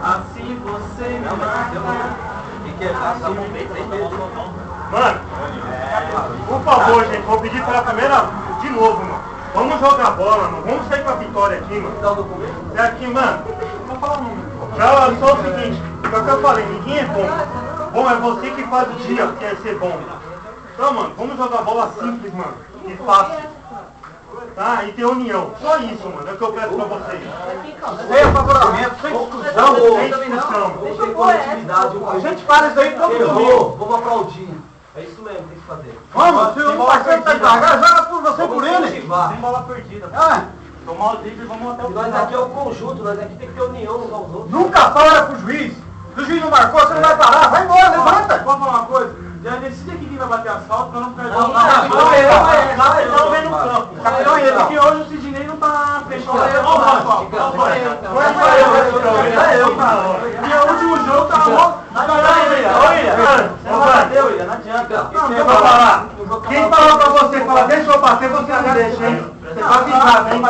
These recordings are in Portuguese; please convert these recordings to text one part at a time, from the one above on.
Assim você me mata. Mano, por favor, gente, vou pedir pela primeira de novo, mano. Vamos jogar bola, mano. Vamos sair com a vitória aqui, mano. É aqui, mano. Já só o seguinte, é o que eu falei, ninguém é bom. Bom é você que faz o dia, quer ser bom. Então, mano, vamos jogar bola simples, mano. E fácil. Tá? E ter união. Só isso, mano. É o que eu peço pra vocês. Sem favoramento, sem discussão. Sem discussão. Sem coletividade. A gente faz isso aí todo domingo. Vamos aplaudir. É isso mesmo, tem que fazer. Vamos, se o parceiro tá devagar, joga por você por ele. Sem bola perdida. Tomar o drible e vamos até o final. Nós aqui é o conjunto, nós aqui tem que ter união uns aos outros. Nunca para pro juiz. Se o juiz não marcou, você não vai parar. Vai embora, levanta. Vamos falar uma coisa? Já decide aqui quem vai bater asfalto pra não ficar Não, capitão vem no campo. Capitão é ele. Porque hoje o Sidney não tá fechado. Olha o asfalto. E o último jogo tá bom. Não adianta. Eu vou falar. Quem falou pra você, fala, deixa eu bater, você não deixa, hein? Você vai avisar, hein?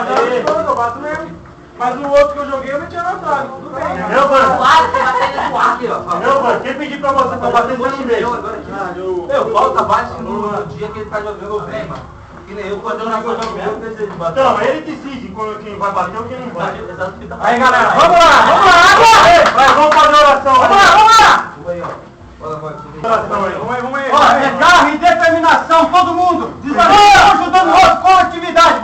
Eu bato mesmo. Mas no outro que eu joguei, eu meti na trave. Tudo bem. Meu mano, quem pedir pra você pra bater, você não deixa. Meu, volta, bate no dia que ele tá jogando bem, mano. Que nem eu, quando eu jogo mesmo, eu desejo bater. Então, ele decide quem vai bater ou quem não vai. Aí, galera, vamos lá, agora! Vai, vamos fazer oração. Vamos lá! Vamos aí. Ó, é garra e determinação, todo mundo! Desafio, ajudando o outro, coletividade,